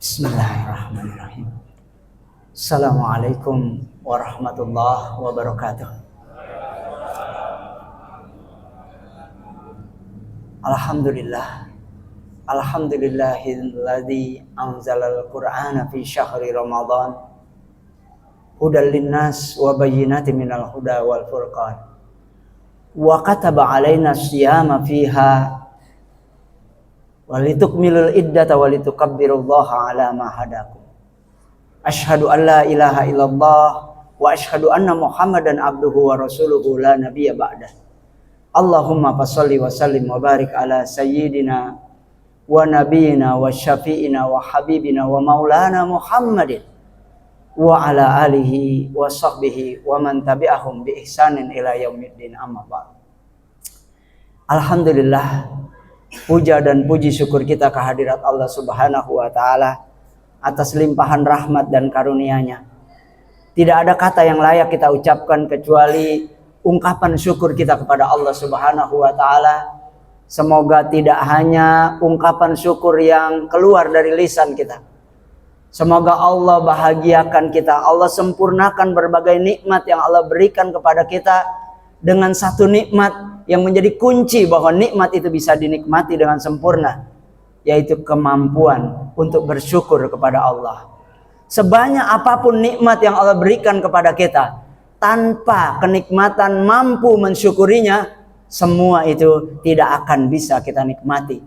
Bismillahirrahmanirrahim. Assalamualaikum warahmatullahi wabarakatuh. Alhamdulillah. Alhamdulillahilladzi anzalal Qur'ana fi syahri Ramadan hudal linnas wa bayyinatin minal huda wal furqan. Wa kataba alaina siyama fiha walitukmilul iddata walitukabbirullaha ala ma hadakum. Asyhadu an la ilaha illallah wa asyhadu anna Muhammadan abduhu wa rasuluhu la nabiyya ba'dah. Allahumma fasholli wa sallim wa barik ala sayyidina wa nabiyyina wa syafi'ina wa habibina wa maulana Muhammadin wa ala alihi wa sahbihi wa man tabi'ahum bi ihsanin ila yaumiddin, amma ba'd. Alhamdulillah, puja dan puji syukur kita kehadirat Allah Subhanahu wa taala atas limpahan rahmat dan karunia-Nya. Tidak ada kata yang layak kita ucapkan kecuali ungkapan syukur kita kepada Allah Subhanahu wa taala. Semoga tidak hanya ungkapan syukur yang keluar dari lisan kita. Semoga Allah bahagiakan kita, Allah sempurnakan berbagai nikmat yang Allah berikan kepada kita dengan satu nikmat yang menjadi kunci bahwa nikmat itu bisa dinikmati dengan sempurna, yaitu kemampuan untuk bersyukur kepada Allah. Sebanyak apapun nikmat yang Allah berikan kepada kita, tanpa kenikmatan mampu mensyukurinya, semua itu tidak akan bisa kita nikmati.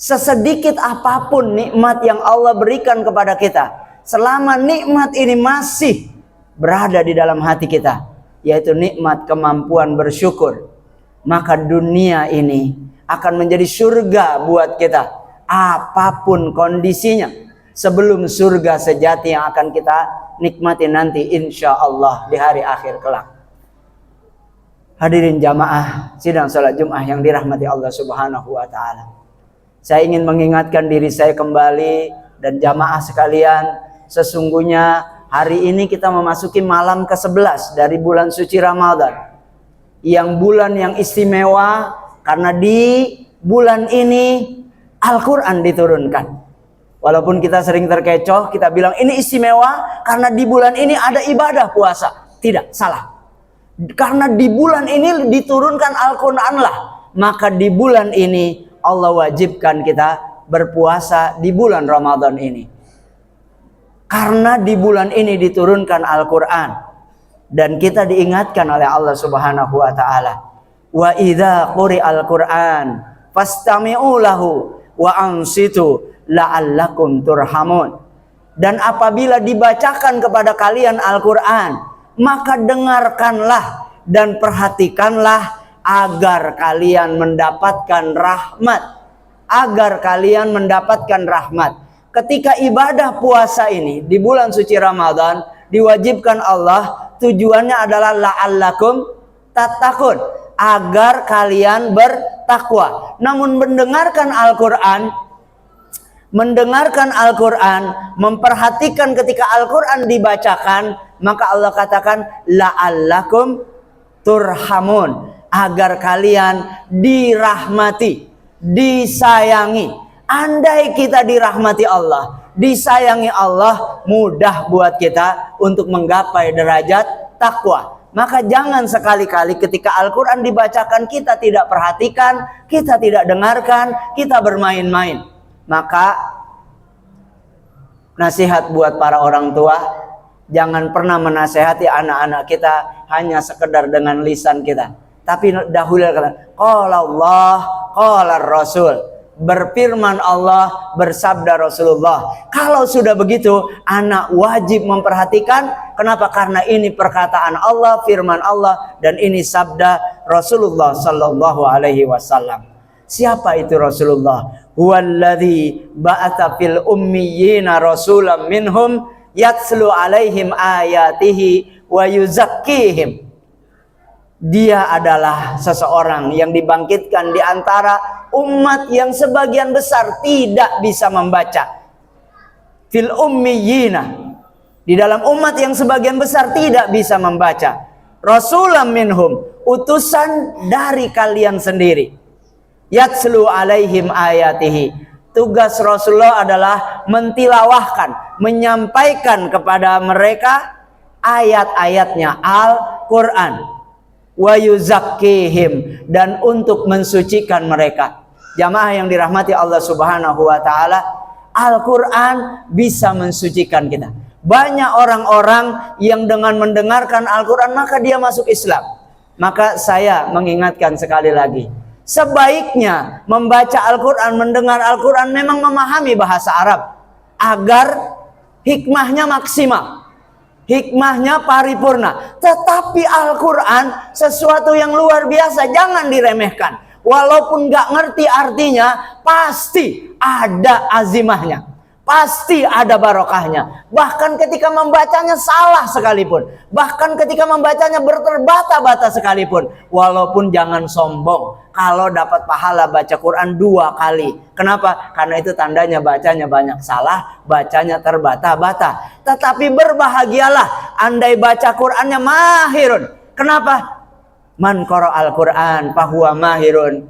Sesedikit apapun nikmat yang Allah berikan kepada kita, selama nikmat ini masih berada di dalam hati kita, yaitu nikmat kemampuan bersyukur, maka dunia ini akan menjadi surga buat kita apapun kondisinya, sebelum surga sejati yang akan kita nikmati nanti insya Allah di hari akhir kelak. Hadirin jamaah sidang salat Jumat yang dirahmati Allah Subhanahu wa taala, saya ingin mengingatkan diri saya kembali dan jamaah sekalian, sesungguhnya hari ini kita memasuki malam ke-11 dari bulan suci Ramadan, yang bulan yang istimewa karena di bulan ini Al-Quran diturunkan. Walaupun kita sering terkecoh, kita bilang ini istimewa karena di bulan ini ada ibadah puasa. Tidak, salah. Karena di bulan ini diturunkan Al-Quran lah, maka di bulan ini Allah wajibkan kita berpuasa di bulan Ramadan ini. Karena di bulan ini diturunkan Al-Quran, dan kita diingatkan oleh Allah Subhanahu wa taala, wa idza quri'al Qur'an fastami'u lahu wa ansitu la'allakum turhamun. Dan apabila dibacakan kepada kalian Al-Quran, maka dengarkanlah dan perhatikanlah agar kalian mendapatkan rahmat. Agar kalian mendapatkan rahmat. Ketika ibadah puasa ini di bulan suci Ramadan diwajibkan Allah, tujuannya adalah la'allakum tattaqun, agar kalian bertakwa. Namun mendengarkan Al-Quran, memperhatikan ketika Al-Quran dibacakan, maka Allah katakan la'allakum turhamun, agar kalian dirahmati, disayangi. Andai kita dirahmati Allah, disayangi Allah, mudah buat kita untuk menggapai derajat takwa. Maka jangan sekali-kali ketika Al-Quran dibacakan kita tidak perhatikan, kita tidak dengarkan, kita bermain-main. Maka nasihat buat para orang tua, jangan pernah menasehati anak-anak kita hanya sekedar dengan lisan kita. Tapi dahulu kata, qala Allah, qala Rasul. Berfirman Allah, bersabda Rasulullah. Kalau sudah begitu, anak wajib memperhatikan. Kenapa? Karena ini perkataan Allah, firman Allah, dan ini sabda Rasulullah sallallahu alaihi wasallam. Siapa itu Rasulullah? Huwallazi ba'atsa fil ummiyina rasulam minhum yatslu alaihim ayatihi wa yuzakkihim. Dia adalah seseorang yang dibangkitkan di antara umat yang sebagian besar tidak bisa membaca. Fil ummiyina, di dalam umat yang sebagian besar tidak bisa membaca. Rasulam minhum, utusan dari kalian sendiri. Yatslu alaihim ayatihi, Tugas Rasulullah adalah mentilawahkan, menyampaikan kepada mereka ayat-ayatnya Al-Quran. Wa yuzakkihim, dan untuk mensucikan mereka. Jamaah yang dirahmati Allah Subhanahu wa taala, Al-Quran bisa mensucikan kita. Banyak orang-orang yang dengan mendengarkan Al-Quran maka dia masuk Islam. Maka saya mengingatkan sekali lagi, sebaiknya membaca Al-Quran, mendengar Al-Quran memang memahami bahasa Arab agar hikmahnya maksimal, hikmahnya paripurna. Tetapi Al-Quran sesuatu yang luar biasa, jangan diremehkan. Walaupun gak ngerti artinya, pasti ada azimahnya, pasti ada barokahnya. Bahkan ketika membacanya salah sekalipun, bahkan ketika membacanya berterbata-bata sekalipun, walaupun jangan sombong kalau dapat pahala baca Quran 2 kali. Kenapa? Karena itu tandanya bacanya banyak salah, bacanya terbata-bata. Tetapi berbahagialah andai baca Qurannya mahirun. Kenapa? Man qara'al Quran fahuwa mahirun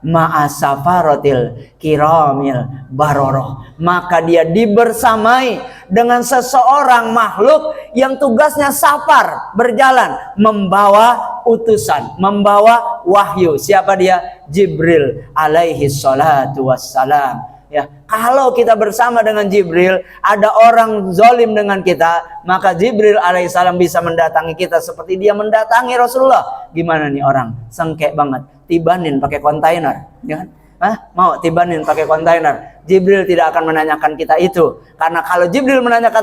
ma'asafaratil kiramil baroroh. Maka dia dibersamai dengan seseorang makhluk yang tugasnya safar, berjalan, membawa utusan, membawa wahyu. Siapa dia? Jibril alaihi salatu wassalam. Ya, kalau kita bersama dengan Jibril, ada orang zalim dengan kita, maka Jibril alaihissalam bisa mendatangi kita seperti dia mendatangi Rasulullah. Gimana nih orang? Sengkek banget. Tibanin pakai kontainer, ya kan? Mau tibanin pakai kontainer. Jibril tidak akan menanyakan kita itu, karena kalau Jibril menanya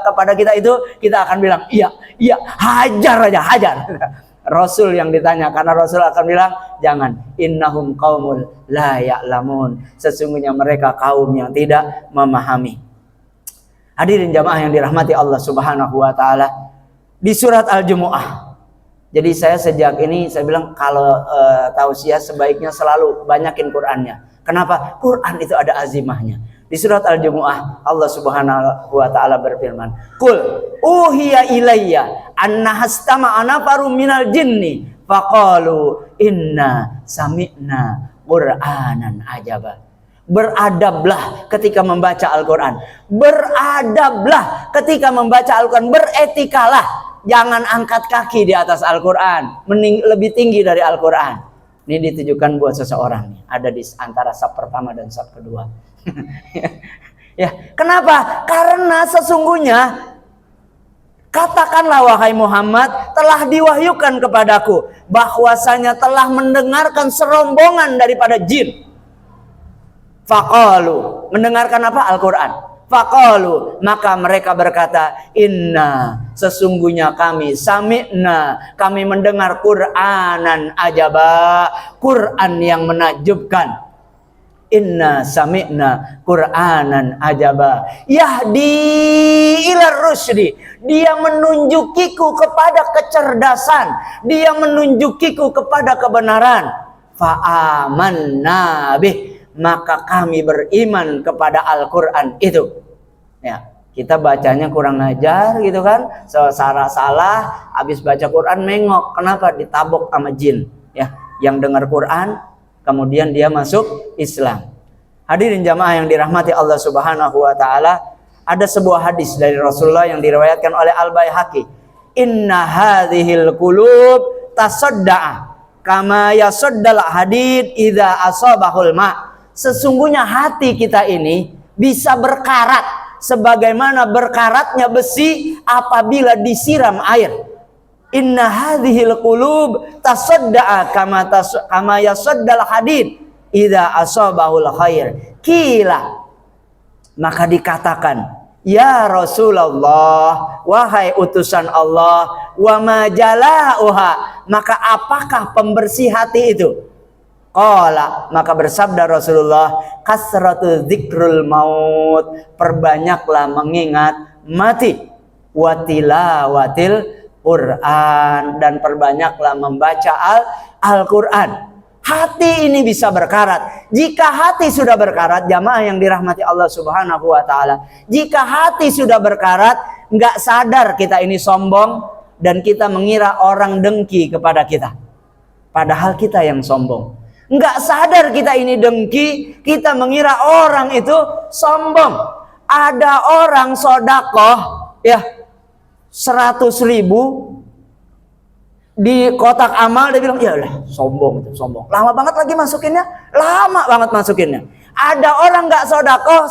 kepada kita itu, kita akan bilang iya, iya, hajar aja, hajar. Rasul yang ditanya, karena Rasul akan bilang jangan, innahum qaumul la ya'lamun, sesungguhnya mereka kaum yang tidak memahami. Hadirin jamaah yang dirahmati Allah Subhanahu wa taala, di surat Al-Jumu'ah. Jadi saya sejak ini saya bilang kalau tausiah sebaiknya selalu banyakin Qur'annya. Kenapa? Quran itu ada azimahnya. Di surat Al-Jumu'ah Allah Subhanahu wa taala berfirman, "Qul uhiya ilayya annahastama anafarum minal jinni faqalu inna sami'na Qur'anan ajaba." Beradablah ketika membaca Al-Quran. Beradablah ketika membaca Al-Quran. Beretikalah. Jangan angkat kaki di atas Al-Quran. Lebih tinggi dari Al-Quran. Ini ditujukan buat seseorang nih. Ada di antara sab pertama dan sab kedua. Ya, kenapa? Karena sesungguhnya katakanlah wahai Muhammad, telah diwahyukan kepadaku bahwasanya telah mendengarkan serombongan daripada jin. Faqalu, mendengarkan apa? Al-Quran. Faqalu, maka mereka berkata, inna, sesungguhnya kami, sami'na, kami mendengar Qur'anan ajaba, Quran yang menakjubkan. Inna sami'na Qur'anan ajaba yahdi ila rusdi, dia menunjukiku kepada kecerdasan, dia menunjukiku kepada kebenaran. Fa'amanna bih, maka kami beriman kepada Al-Quran itu. Ya, kita bacanya kurang ajar gitu kan, salah, habis baca Quran mengok, kenapa? Ditabok sama jin, ya, yang dengar Quran kemudian dia masuk Islam. Hadirin jamaah yang dirahmati Allah Subhanahu wa taala, ada sebuah hadis dari Rasulullah yang diriwayatkan oleh Al-Baihaqi. Inna hadhil qulub tasadda'a kama yasaddal hadid idza asabahul ma. Sesungguhnya hati kita ini bisa berkarat sebagaimana berkaratnya besi apabila disiram air. Inna hadhil qulub tasadda'a kama yasaddal hadid idza asabahul khair. Qila, maka dikatakan, ya Rasulullah, wahai utusan Allah, wa ma jala'uha, maka apakah pembersih hati itu? Qala, maka bersabda Rasulullah, kasratu dzikrul maut, perbanyaklah mengingat mati, wa tilawatil Quran, dan perbanyaklah membaca Al-Quran. Hati ini bisa berkarat. Jika hati sudah berkarat, jamaah yang dirahmati Allah Subhanahu wa taala, jika hati sudah berkarat, nggak sadar kita ini sombong dan kita mengira orang dengki kepada kita, padahal kita yang sombong. Nggak sadar kita ini dengki, kita mengira orang itu sombong. Ada orang sodakoh ya 100.000 di kotak amal, dia bilang ya udah sombong itu sombong. Lama banget lagi masukinnya, lama banget masukinnya. Ada orang nggak sodakoh,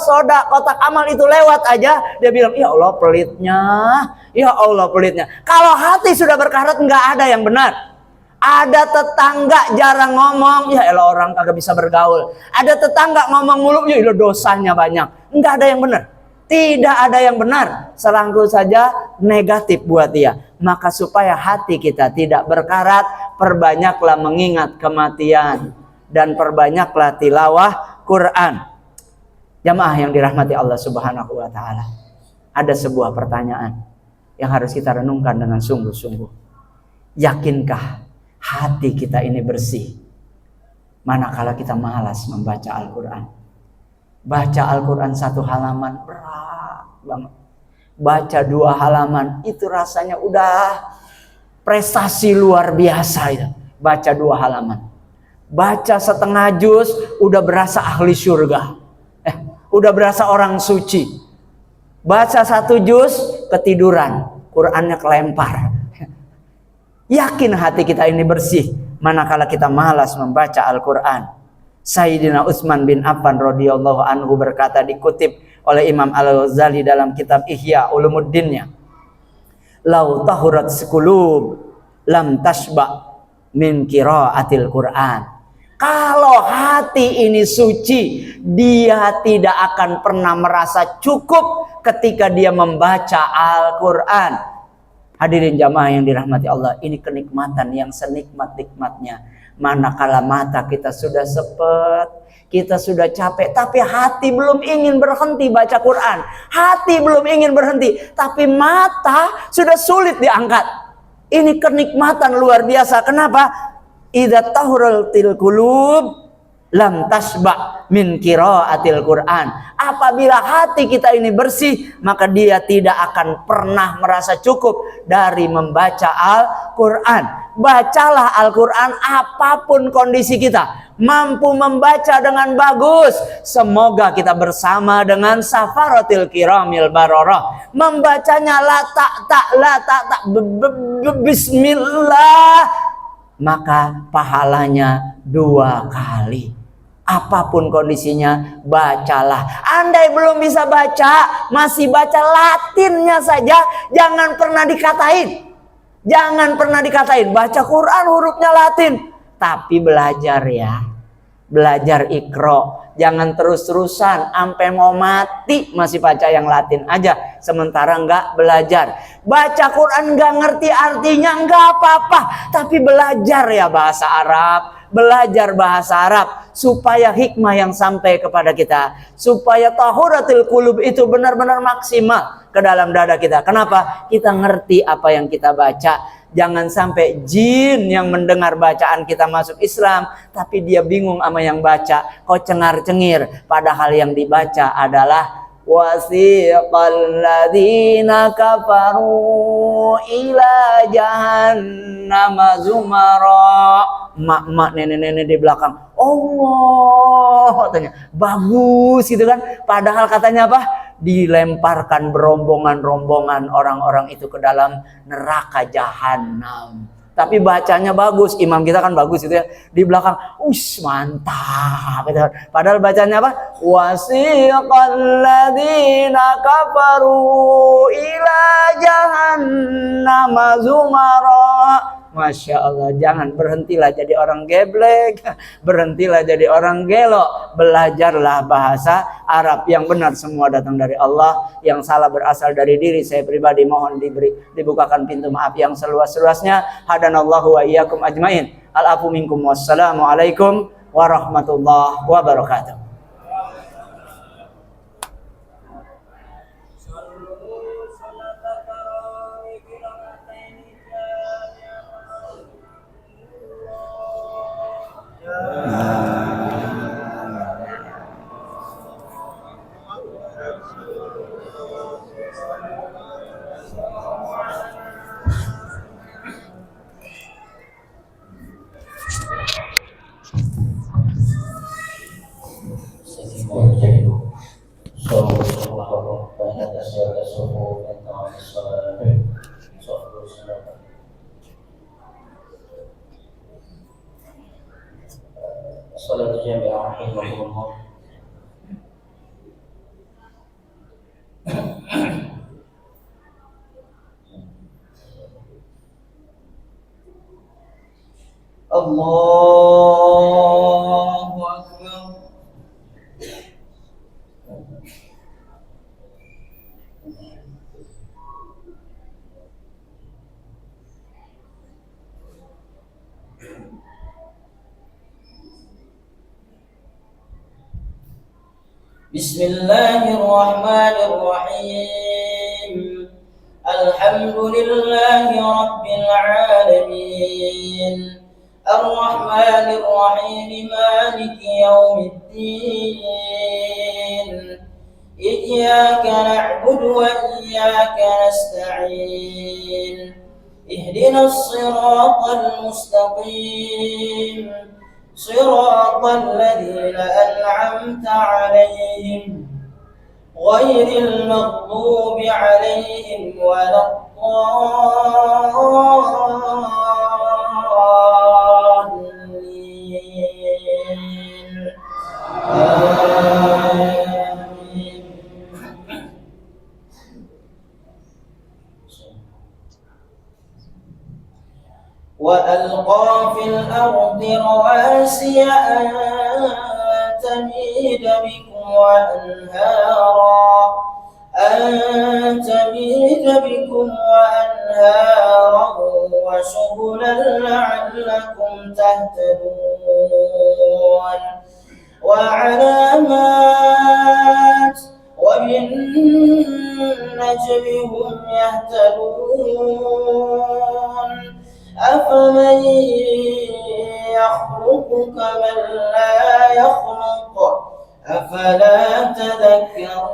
kotak amal itu lewat aja, dia bilang ya Allah pelitnya, ya Allah pelitnya. Kalau hati sudah berkarat nggak ada yang benar. Ada tetangga jarang ngomong, ya elah orang kagak bisa bergaul. Ada tetangga ngomong mulu, ya elah dosanya banyak. Enggak ada yang benar. Tidak ada yang benar. Selalu saja negatif buat dia. Maka supaya hati kita tidak berkarat, perbanyaklah mengingat kematian. Dan perbanyaklah tilawah Quran. Jamaah yang dirahmati Allah Subhanahu wa ta'ala. Ada sebuah pertanyaan yang harus kita renungkan dengan sungguh-sungguh. Yakinkah hati kita ini bersih manakala kita malas membaca Al-Quran? Baca Al-Quran 1 halaman berat banget. Baca 2 halaman itu rasanya udah prestasi luar biasa itu. Baca 2 halaman. Baca setengah juz udah berasa ahli surga. Udah berasa orang suci. Baca 1 juz ketiduran, Qurannya kelempar. Yakin hati kita ini bersih manakala kita malas membaca Al-Quran. Sayyidina Utsman bin Affan radhiyallahu anhu berkata, dikutip oleh Imam Al-Ghazali dalam kitab Ihya Ulumuddinnya, lau tahurat sekulub lam tashba min qiraatil Quran. Kalau hati ini suci, dia tidak akan pernah merasa cukup ketika dia membaca Al-Quran. Hadirin jamaah yang dirahmati Allah, ini kenikmatan yang senikmat-nikmatnya. Manakala mata kita sudah sepet, kita sudah capek, tapi hati belum ingin berhenti baca Quran. Hati belum ingin berhenti, tapi mata sudah sulit diangkat. Ini kenikmatan luar biasa. Kenapa? Idza tahuratil qulub lam tasba min qiraatil Quran. Apabila hati kita ini bersih, maka dia tidak akan pernah merasa cukup dari membaca Al-Quran. Bacalah Al-Quran apapun kondisi kita. Mampu membaca dengan bagus, semoga kita bersama dengan safaratil kiramil bararah. Membacanya la tak bismillah, maka pahalanya 2 kali. Apapun kondisinya, bacalah. Andai belum bisa baca, masih baca Latinnya saja, jangan pernah dikatain. Jangan pernah dikatain. Baca Quran hurufnya Latin, tapi belajar ya. Belajar Iqra. Jangan terus-terusan sampai mau mati masih baca yang Latin aja, sementara enggak belajar. Baca Quran enggak ngerti artinya enggak apa-apa, tapi belajar ya bahasa Arab. Belajar bahasa Arab supaya hikmah yang sampai kepada kita, supaya tahuratul qulub itu benar-benar maksimal ke dalam dada kita. Kenapa? Kita ngerti apa yang kita baca. Jangan sampai jin yang mendengar bacaan kita masuk Islam, tapi dia bingung sama yang baca, kok cengar-cengir, padahal yang dibaca adalah wasiqal ladzina kafaru ila jahannam zumara. Mak-mak, nenek-nenek di belakang, Allah katanya, bagus gitu kan. Padahal katanya apa? Dilemparkan berombongan-rombongan orang-orang itu ke dalam neraka jahanam. Tapi bacanya bagus, imam kita kan bagus itu ya. Di belakang, mantap gitu. Padahal bacanya apa? Wasiqal ladzina kafaru ila jahannam zumara. Masya Allah, jangan berhentilah jadi orang geblek, berhentilah jadi orang gelo. Belajarlah bahasa Arab yang benar, semua datang dari Allah, yang salah berasal dari diri saya pribadi. Mohon dibukakan pintu maaf yang seluas-luasnya. Hadanallahu wa iyyakum ajmain. Al-afu minkum, wassalamualaikum warahmatullahi wabarakatuh. Salatu jami'ah rahimahumullah. Allahu Akbar. Bismillahirrahmanirrahim. Alhamdulillahi rabbil alamin. Ar-Rahmanir Rahim, Maliki yaumiddin. Iyyaka na'budu wa iyyaka nasta'in. Ihdinas siratal mustaqim. Siratal ladzina an'amta 'alaihim ghairil maghdubi 'alaihim waladdallin. Amin. وألقى في الأرض رواسي أن تميد بكم وأنهارا وسبلا لعلكم تهتدون وعلامات وبالنجم هم يهتدون أفمن يخلق كمن لا يخلق أفلا تذكرون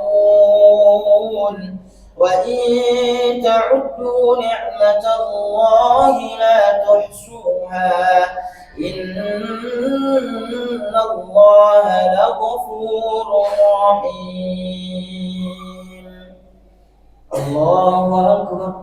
وإن تعدوا نعمة الله لا تحصوها إن الله لغفور رحيم. الله أكبر.